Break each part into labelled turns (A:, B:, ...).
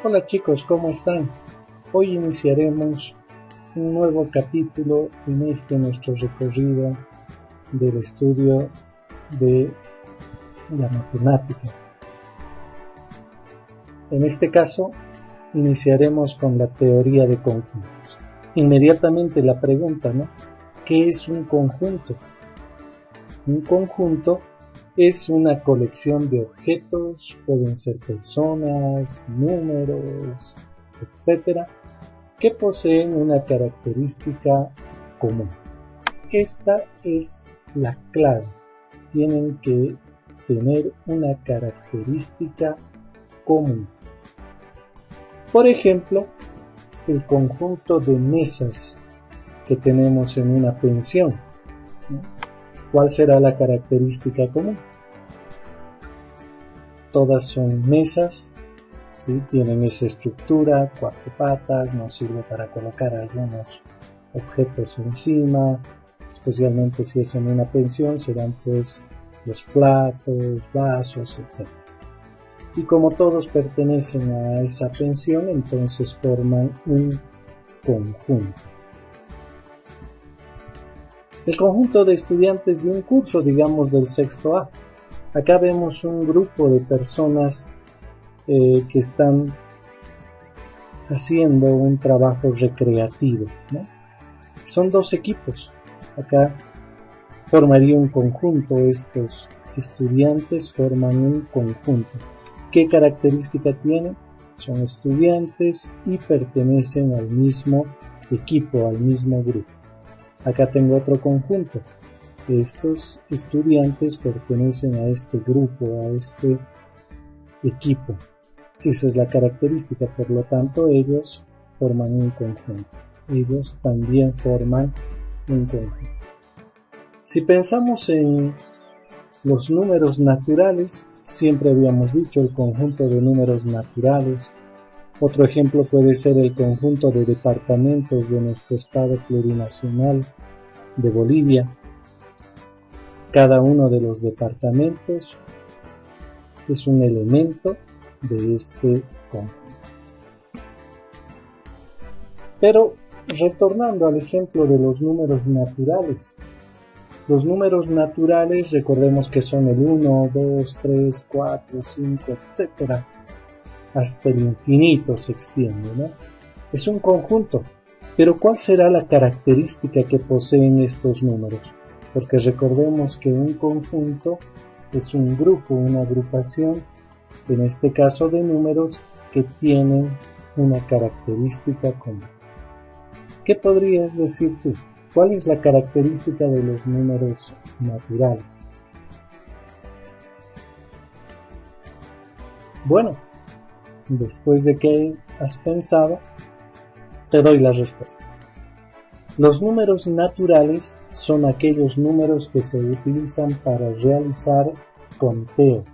A: Hola chicos, ¿cómo están? Hoy iniciaremos un nuevo capítulo en este nuestro recorrido del estudio de la matemática. En este caso, iniciaremos con la teoría de conjuntos. Inmediatamente la pregunta, ¿no? ¿Qué es un conjunto? Un conjunto es una colección de objetos, pueden ser personas, números, etc., que poseen una característica común. Esta es la clave. Tienen que tener una característica común. Por ejemplo, el conjunto de mesas que tenemos en una pensión, ¿no? ¿Cuál será la característica común? Todas son mesas, ¿sí? Tienen esa estructura, 4 patas, nos sirve para colocar algunos objetos encima, especialmente si es en una pensión, serán pues los platos, vasos, etc. Y como todos pertenecen a esa pensión, entonces forman un conjunto. El conjunto de estudiantes de un curso, digamos del sexto A. Acá vemos un grupo de personas que están haciendo un trabajo recreativo, ¿no? Son 2 equipos. Acá formaría un conjunto, estos estudiantes forman un conjunto. ¿Qué característica tienen? Son estudiantes y pertenecen al mismo equipo, al mismo grupo. Acá tengo otro conjunto. Estos estudiantes pertenecen a este grupo, a este equipo. Esa es la característica, por lo tanto ellos forman un conjunto. Ellos también forman un conjunto. Si pensamos en los números naturales, siempre habíamos dicho el conjunto de números naturales. Otro ejemplo puede ser el conjunto de departamentos de nuestro estado plurinacional de Bolivia. Cada uno de los departamentos es un elemento de este conjunto. Pero retornando al ejemplo de los números naturales. Los números naturales, recordemos que son el 1, 2, 3, 4, 5, etc. Hasta el infinito se extiende, ¿no? Es un conjunto, pero ¿cuál será la característica que poseen estos números? Porque recordemos que un conjunto es un grupo, una agrupación, en este caso de números que tienen una característica común. ¿Qué podrías decir tú? ¿Cuál es la característica de los números naturales? Bueno, después de que has pensado, te doy la respuesta. Los números naturales son aquellos números que se utilizan para realizar conteo.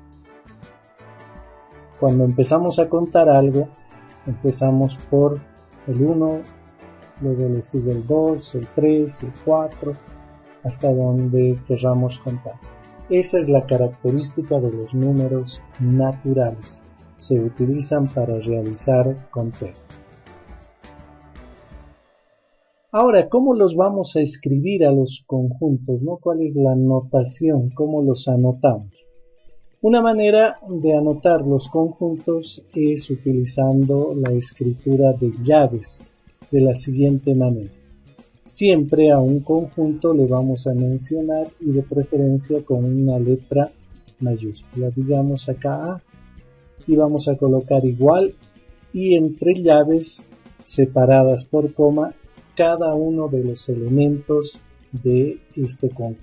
A: Cuando empezamos a contar algo, empezamos por el 1, luego le sigue el 2, el 3, el 4, hasta donde queramos contar. Esa es la característica de los números naturales. Se utilizan para realizar conteo. Ahora, ¿cómo los vamos a escribir a los conjuntos, ¿no? ¿Cuál es la notación? ¿Cómo los anotamos? Una manera de anotar los conjuntos es utilizando la escritura de llaves de la siguiente manera. Siempre a un conjunto le vamos a mencionar y de preferencia con una letra mayúscula. Digamos acá A y vamos a colocar igual y entre llaves separadas por coma cada uno de los elementos de este conjunto.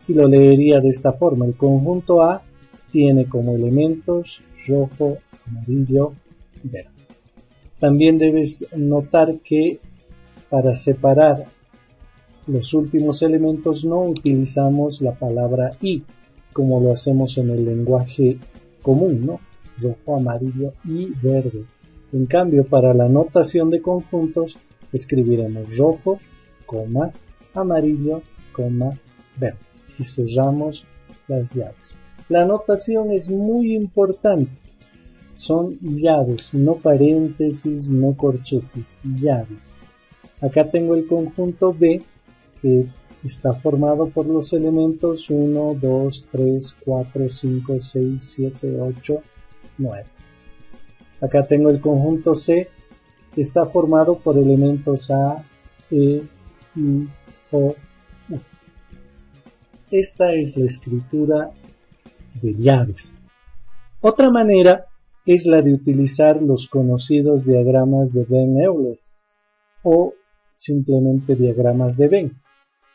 A: Y lo leería de esta forma. El conjunto A tiene como elementos rojo, amarillo, verde. También debes notar que para separar los últimos elementos no utilizamos la palabra y, como lo hacemos en el lenguaje común, ¿no? Rojo, amarillo y verde. En cambio, para la notación de conjuntos, escribiremos rojo, coma, amarillo, coma, verde. Y cerramos las llaves. La notación es muy importante. son llaves, no paréntesis, no corchetes, llaves. Acá tengo el conjunto B, que está formado por los elementos 1, 2, 3, 4, 5, 6, 7, 8, 9. Acá tengo el conjunto C, que está formado por elementos A, E, I, O, U. Esta es la escritura de llaves. Otra manera es la de utilizar los conocidos diagramas de Venn-Euler o simplemente diagramas de Venn,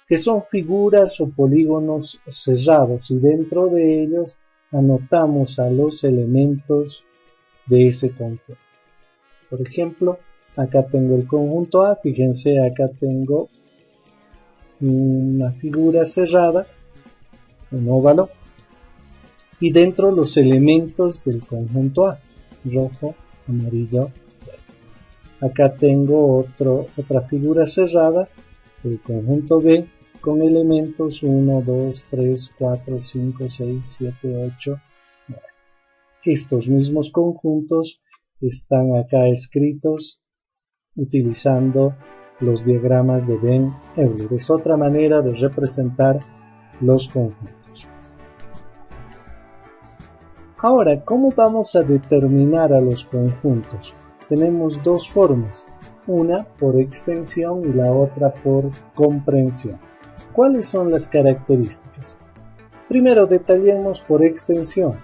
A: que son figuras o polígonos cerrados y dentro de ellos anotamos a los elementos de ese conjunto. Por ejemplo, acá tengo el conjunto A, fíjense, acá tengo una figura cerrada, un óvalo, y dentro los elementos del conjunto A, rojo, amarillo, verde. Acá tengo otra figura cerrada, el conjunto B, con elementos 1, 2, 3, 4, 5, 6, 7, 8, 9. Estos mismos conjuntos están acá escritos utilizando los diagramas de Venn-Euler. Es otra manera de representar los conjuntos. Ahora, ¿cómo vamos a determinar a los conjuntos? Tenemos dos formas, una por extensión y la otra por comprensión. ¿Cuáles son las características? Primero, detallemos por extensión.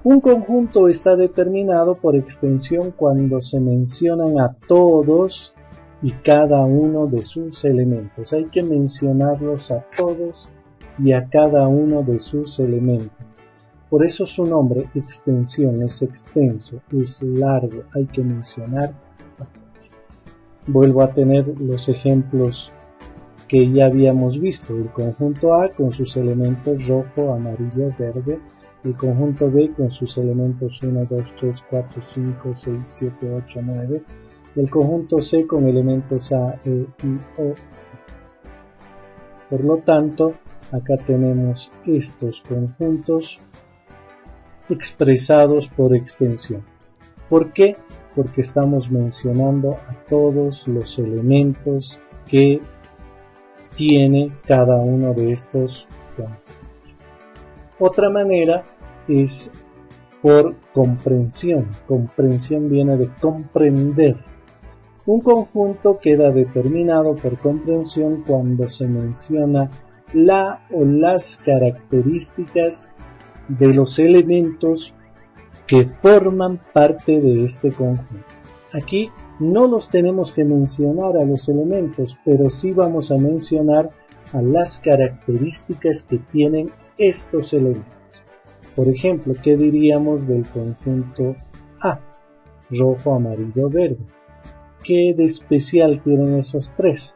A: Un conjunto está determinado por extensión cuando se mencionan a todos y cada uno de sus elementos. Hay que mencionarlos a todos y a cada uno de sus elementos. Por eso su nombre, extensión, es extenso, es largo, hay que mencionar a todos. Vuelvo a tener los ejemplos que ya habíamos visto, el conjunto A con sus elementos rojo, amarillo, verde, el conjunto B con sus elementos 1, 2, 3, 4, 5, 6, 7, 8, 9, el conjunto C con elementos A, E, I, O. Por lo tanto, acá tenemos estos conjuntos expresados por extensión. ¿Por qué? Porque estamos mencionando a todos los elementos que tiene cada uno de estos conjuntos. Otra manera es por comprensión. Comprensión viene de comprender. Un conjunto queda determinado por comprensión cuando se menciona la o las características de los elementos que forman parte de este conjunto. Aquí no los tenemos que mencionar a los elementos, pero sí vamos a mencionar a las características que tienen estos elementos. Por ejemplo, ¿qué diríamos del conjunto A? Rojo, amarillo, verde. ¿Qué de especial tienen esos tres?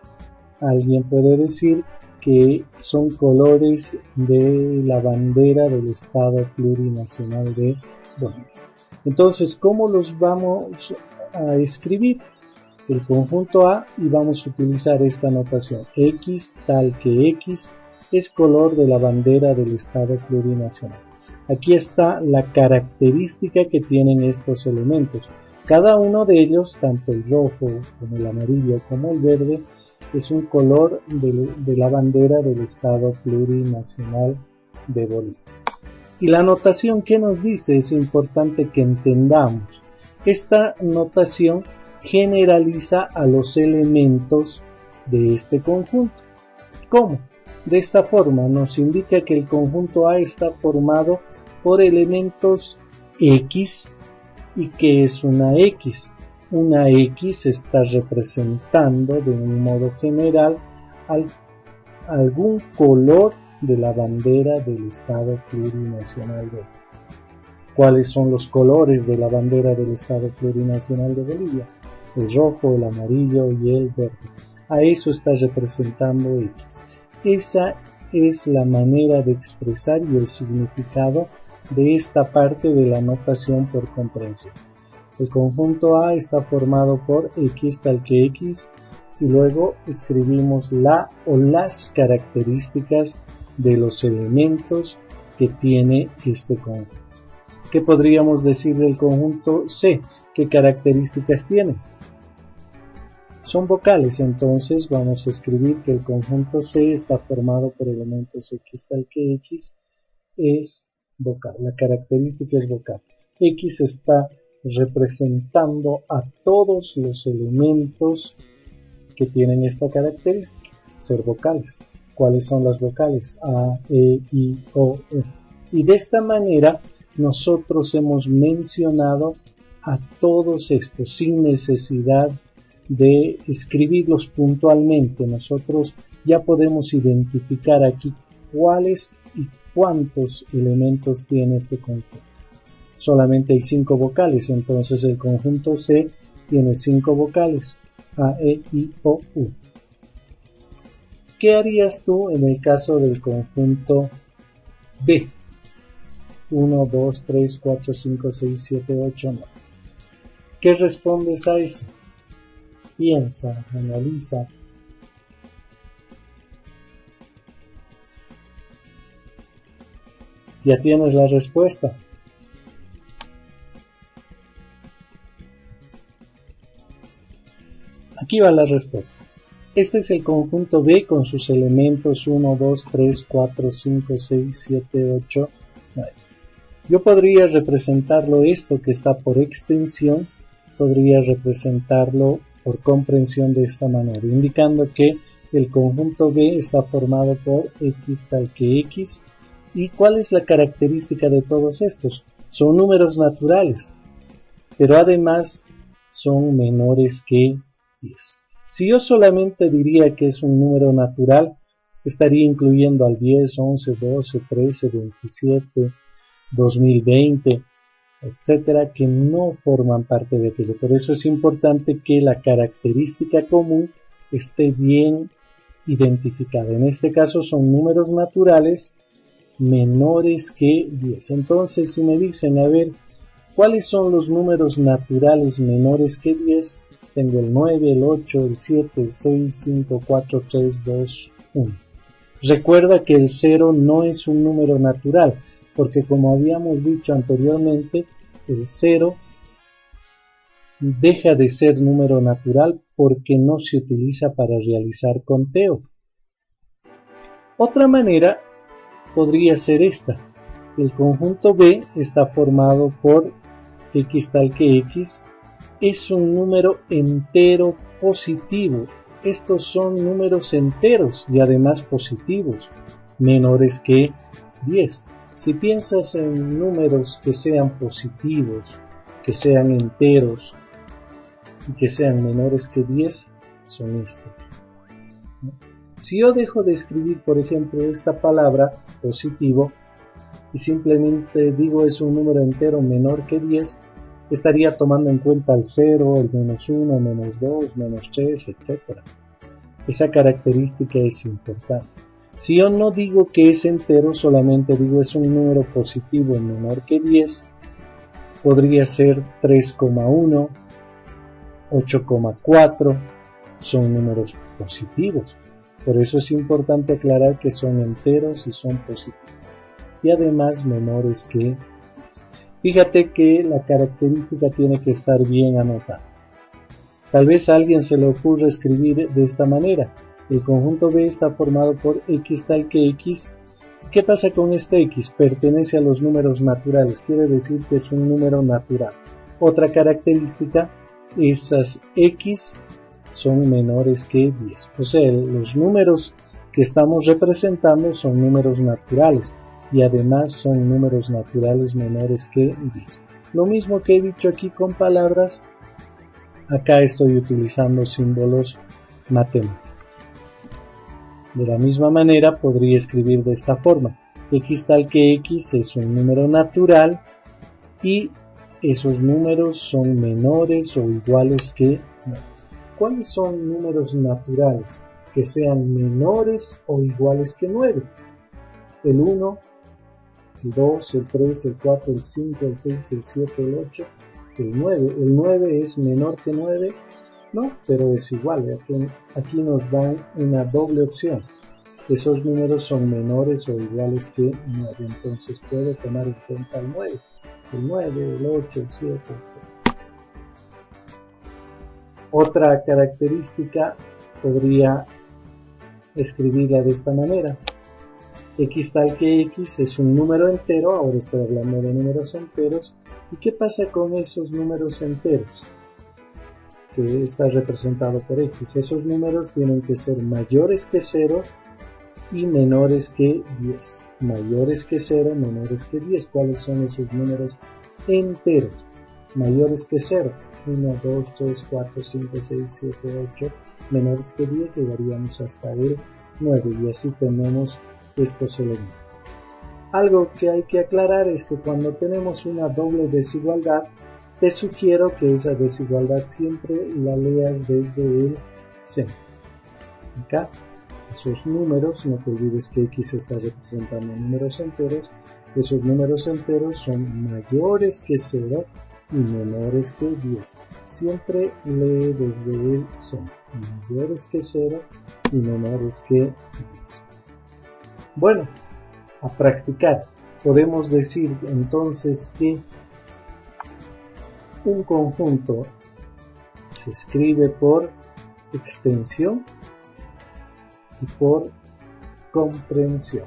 A: Alguien puede decir que son colores de la bandera del Estado Plurinacional de Bolivia. Entonces, ¿cómo los vamos a escribir? El conjunto A, y vamos a utilizar esta notación. X tal que X es color de la bandera del Estado Plurinacional. Aquí está la característica que tienen estos elementos. Cada uno de ellos, tanto el rojo como el amarillo como el verde, es un color de la bandera del Estado Plurinacional de Bolivia. Y la notación que nos dice es importante que entendamos. Esta notación generaliza a los elementos de este conjunto. ¿Cómo? De esta forma nos indica que el conjunto A está formado por elementos X y que es una X. Una X está representando de un modo general algún color de la bandera del Estado Plurinacional de Bolivia. ¿Cuáles son los colores de la bandera del Estado Plurinacional de Bolivia? El rojo, el amarillo y el verde. A eso está representando X. Esa es la manera de expresar y el significado de esta parte de la notación por comprensión. El conjunto A está formado por X tal que X y luego escribimos la o las características de los elementos que tiene este conjunto. ¿Qué podríamos decir del conjunto C? ¿Qué características tiene? Son vocales, entonces vamos a escribir que el conjunto C está formado por elementos X tal que X es vocal. La característica es vocal. X está representando a todos los elementos que tienen esta característica, ser vocales. ¿Cuáles son las vocales? A, E, I, O, U. Y de esta manera nosotros hemos mencionado a todos estos sin necesidad de escribirlos puntualmente. Nosotros ya podemos identificar aquí cuáles y cuántos elementos tiene este conjunto. Solamente hay 5 vocales, entonces el conjunto C tiene 5 vocales: A, E, I, O, U. ¿Qué harías tú en el caso del conjunto B? 1, 2, 3, 4, 5, 6, 7, 8, 9. ¿Qué respondes a eso? Piensa, analiza. Ya tienes la respuesta. Aquí va la respuesta. Este es el conjunto B con sus elementos 1, 2, 3, 4, 5, 6, 7, 8, 9. Yo podría representarlo esto que está por extensión, podría representarlo por comprensión de esta manera, indicando que el conjunto B está formado por X tal que X. ¿Y cuál es la característica de todos estos? Son números naturales, pero además son menores que 10. Si yo solamente diría que es un número natural, estaría incluyendo al 10, 11, 12, 13, 27, 2020, etcétera, que no forman parte de aquello. Por eso es importante que la característica común esté bien identificada. En este caso son números naturales menores que 10. Entonces, si me dicen, a ver, ¿cuáles son los números naturales menores que 10? Tengo el 9, el 8, el 7, el 6, 5, 4, 3, 2, 1. Recuerda que el 0 no es un número natural, porque como habíamos dicho anteriormente, el 0 deja de ser número natural porque no se utiliza para realizar conteo. Otra manera podría ser esta. El conjunto B está formado por X tal que X. Es un número entero positivo. Estos son números enteros y además positivos, menores que 10. Si piensas en números que sean positivos, que sean enteros y que sean menores que 10, son estos. Si yo dejo de escribir, por ejemplo, esta palabra positivo y simplemente digo es un número entero menor que 10, estaría tomando en cuenta el 0, el menos 1, menos 2, menos 3, etc. Esa característica es importante. Si yo no digo que es entero, solamente digo es un número positivo menor que 10, podría ser 3,1, 8,4, son números positivos. Por eso es importante aclarar que son enteros y son positivos. Y además menores que 10. Fíjate que la característica tiene que estar bien anotada. Tal vez a alguien se le ocurra escribir de esta manera. El conjunto B está formado por X tal que X. ¿Qué pasa con este X? Pertenece a los números naturales, quiere decir que es un número natural. Otra característica, esas X son menores que 10. O sea, los números que estamos representando son números naturales y además son números naturales menores que 10. Lo mismo que he dicho aquí con palabras, acá estoy utilizando símbolos matemáticos. De la misma manera podría escribir de esta forma. X tal que X es un número natural y esos números son menores o iguales que 9. ¿Cuáles son números naturales que sean menores o iguales que 9? El 1, el 2, el 3, el 4, el 5, el 6, el 7, el 8, el 9. ¿El 9 es menor que 9? No, pero es igual. Aquí nos dan una doble opción. Esos números son menores o iguales que 9. Entonces puedo tomar en cuenta el 9. el 9, el 8, el 7, etc. Otra característica podría escribirla de esta manera. X tal que X es un número entero, ahora estoy hablando de números enteros. ¿Y qué pasa con esos números enteros? Que está representado por X. Esos números tienen que ser mayores que 0 y menores que 10. Mayores que 0, menores que 10. ¿Cuáles son esos números enteros? Mayores que 0. 1, 2, 3, 4, 5, 6, 7, 8. Menores que 10 llegaríamos hasta el 9 y así tenemos estos elementos. Algo que hay que aclarar es que cuando tenemos una doble desigualdad, te sugiero que esa desigualdad siempre la leas desde el centro. Acá, esos números, no te olvides que X está representando números enteros, esos números enteros son mayores que 0 y menores que 10. Siempre lee desde el centro, mayores que 0 y menores que 10. Bueno, a practicar. Podemos decir entonces que un conjunto se escribe por extensión y por comprensión.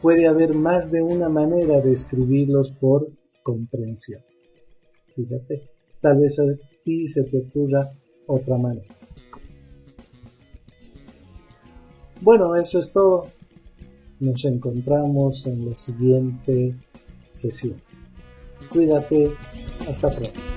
A: Puede haber más de una manera de escribirlos por comprensión. Fíjate, tal vez a ti se te ocurra otra manera. Bueno, eso es todo. Nos encontramos en la siguiente sesión. Cuídate, hasta pronto.